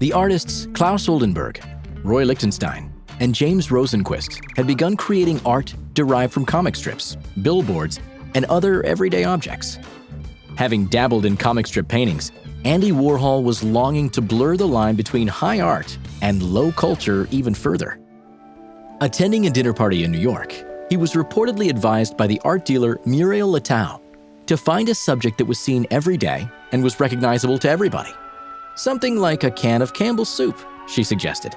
The artists Klaus Oldenburg, Roy Lichtenstein, and James Rosenquist had begun creating art derived from comic strips, billboards, and other everyday objects. Having dabbled in comic strip paintings, Andy Warhol was longing to blur the line between high art and low culture even further. Attending a dinner party in New York, he was reportedly advised by the art dealer Muriel Lettau to find a subject that was seen every day and was recognizable to everybody. Something like a can of Campbell's soup, she suggested.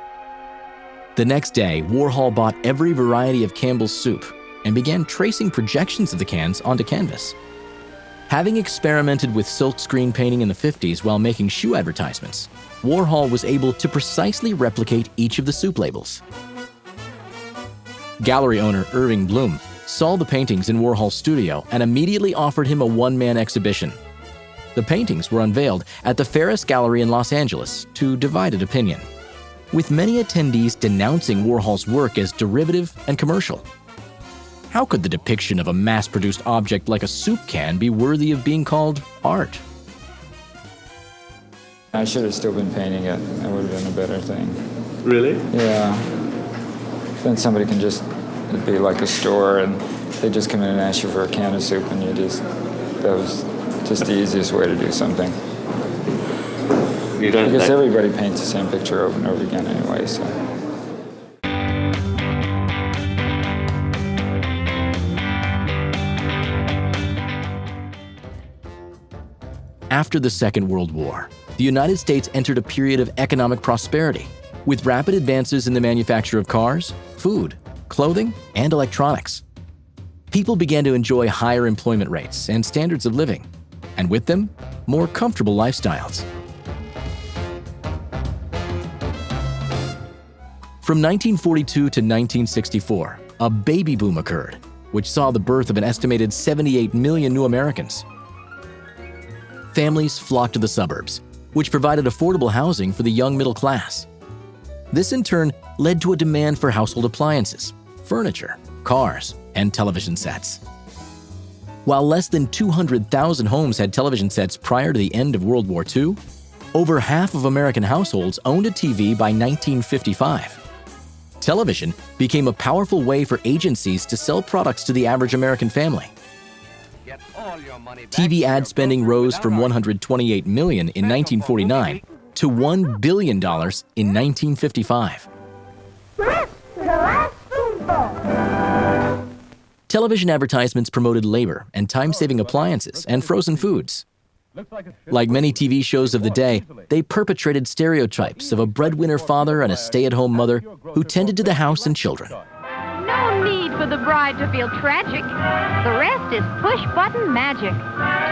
The next day, Warhol bought every variety of Campbell's soup and began tracing projections of the cans onto canvas. Having experimented with silkscreen painting in the 50s while making shoe advertisements, Warhol was able to precisely replicate each of the soup labels. Gallery owner Irving Bloom saw the paintings in Warhol's studio and immediately offered him a one-man exhibition. The paintings were unveiled at the Ferris Gallery in Los Angeles to divided opinion, with many attendees denouncing Warhol's work as derivative and commercial. How could the depiction of a mass-produced object like a soup can be worthy of being called art? I should have still been painting it. That would have been a better thing. Really? Yeah. Then somebody can just, it'd be like a store and they just come in and ask you for a can of soup and that was just the easiest way to do something. Because everybody paints the same picture over and over again anyway, so. After the Second World War, the United States entered a period of economic prosperity, with rapid advances in the manufacture of cars, food, clothing, and electronics. People began to enjoy higher employment rates and standards of living, and with them, more comfortable lifestyles. From 1942 to 1964, a baby boom occurred, which saw the birth of an estimated 78 million new Americans. Families flocked to the suburbs, which provided affordable housing for the young middle class. This in turn led to a demand for household appliances, furniture, cars, and television sets. While less than 200,000 homes had television sets prior to the end of World War II, over half of American households owned a TV by 1955. Television became a powerful way for agencies to sell products to the average American family. TV ad spending rose from $128 million in 1949 to $1 billion in 1955. Television advertisements promoted labor and time-saving appliances and frozen foods. Like many TV shows of the day, they perpetrated stereotypes of a breadwinner father and a stay-at-home mother who tended to the house and children. No need for the bride to feel tragic. The rest is push-button magic.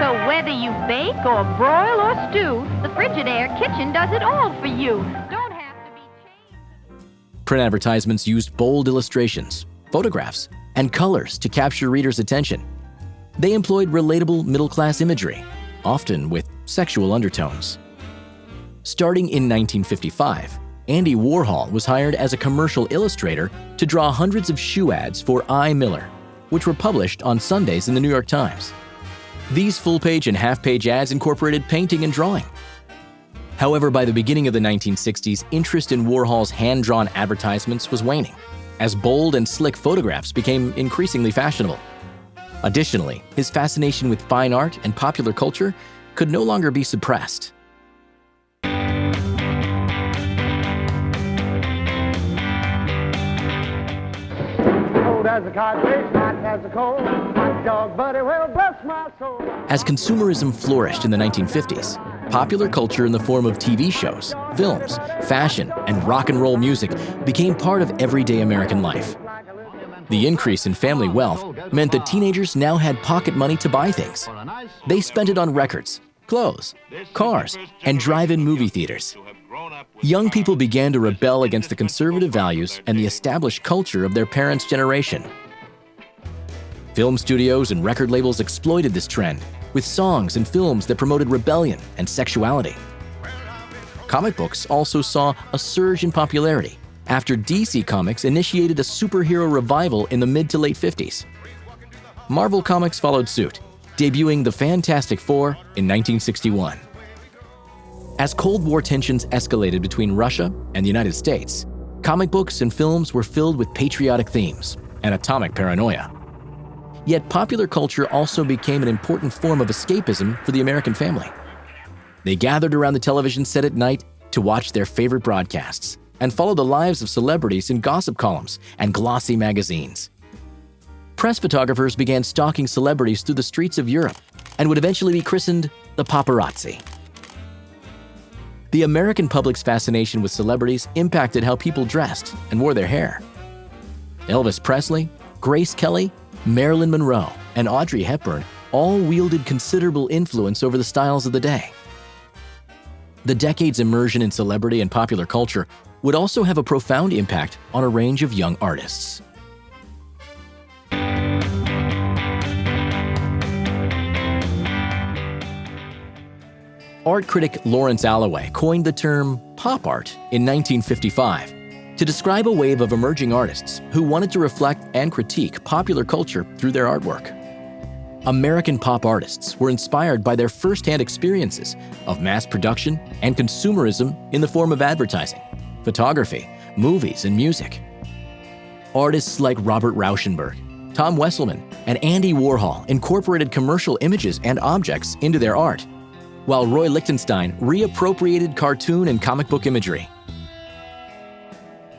So whether you bake or broil or stew, the Frigidaire kitchen does it all for you. Don't have to be changed. Print advertisements used bold illustrations, photographs, and colors to capture readers' attention. They employed relatable middle-class imagery, often with sexual undertones. Starting in 1955, Andy Warhol was hired as a commercial illustrator to draw hundreds of shoe ads for I. Miller, which were published on Sundays in the New York Times. These full-page and half-page ads incorporated painting and drawing. However, by the beginning of the 1960s, interest in Warhol's hand-drawn advertisements was waning, as bold and slick photographs became increasingly fashionable. Additionally, his fascination with fine art and popular culture could no longer be suppressed. As consumerism flourished in the 1950s, popular culture in the form of TV shows, films, fashion, and rock and roll music became part of everyday American life. The increase in family wealth meant that teenagers now had pocket money to buy things. They spent it on records, clothes, cars, and drive-in movie theaters. Young people began to rebel against the conservative values and the established culture of their parents' generation. Film studios and record labels exploited this trend with songs and films that promoted rebellion and sexuality. Comic books also saw a surge in popularity after DC Comics initiated a superhero revival in the mid to late 50s. Marvel Comics followed suit, debuting the Fantastic Four in 1961. As Cold War tensions escalated between Russia and the United States, comic books and films were filled with patriotic themes and atomic paranoia. Yet popular culture also became an important form of escapism for the American family. They gathered around the television set at night to watch their favorite broadcasts and follow the lives of celebrities in gossip columns and glossy magazines. Press photographers began stalking celebrities through the streets of Europe and would eventually be christened the paparazzi. The American public's fascination with celebrities impacted how people dressed and wore their hair. Elvis Presley, Grace Kelly, Marilyn Monroe, and Audrey Hepburn all wielded considerable influence over the styles of the day. The decade's immersion in celebrity and popular culture would also have a profound impact on a range of young artists. Art critic Lawrence Alloway coined the term pop art in 1955 to describe a wave of emerging artists who wanted to reflect and critique popular culture through their artwork. American pop artists were inspired by their first-hand experiences of mass production and consumerism in the form of advertising, photography, movies, and music. Artists like Robert Rauschenberg, Tom Wesselmann, and Andy Warhol incorporated commercial images and objects into their art, while Roy Lichtenstein reappropriated cartoon and comic book imagery.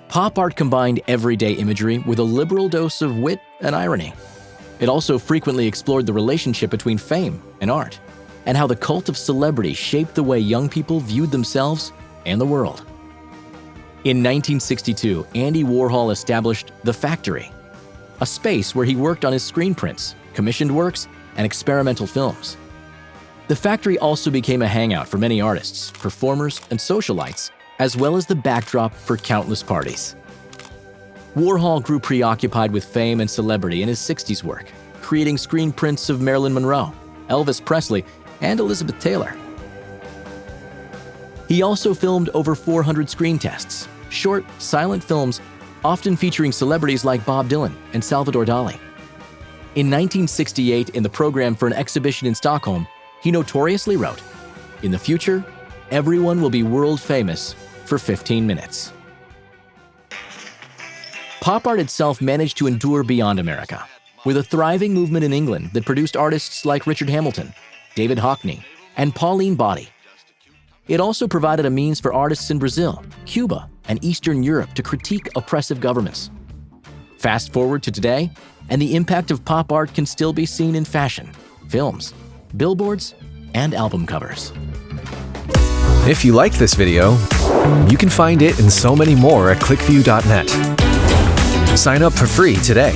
Pop art combined everyday imagery with a liberal dose of wit and irony. It also frequently explored the relationship between fame and art, and how the cult of celebrity shaped the way young people viewed themselves and the world. In 1962, Andy Warhol established The Factory, a space where he worked on his screen prints, commissioned works, and experimental films. The Factory also became a hangout for many artists, performers, and socialites, as well as the backdrop for countless parties. Warhol grew preoccupied with fame and celebrity in his 60s work, creating screen prints of Marilyn Monroe, Elvis Presley, and Elizabeth Taylor. He also filmed over 400 screen tests, short, silent films often featuring celebrities like Bob Dylan and Salvador Dali. In 1968, in the program for an exhibition in Stockholm, he notoriously wrote, "In the future, everyone will be world famous for 15 minutes." Pop art itself managed to endure beyond America, with a thriving movement in England that produced artists like Richard Hamilton, David Hockney, and Pauline Botti. It also provided a means for artists in Brazil, Cuba, and Eastern Europe to critique oppressive governments. Fast forward to today, and the impact of pop art can still be seen in fashion, films, billboards, and album covers. If you liked this video, you can find it and so many more at ClickView.net. Sign up for free today.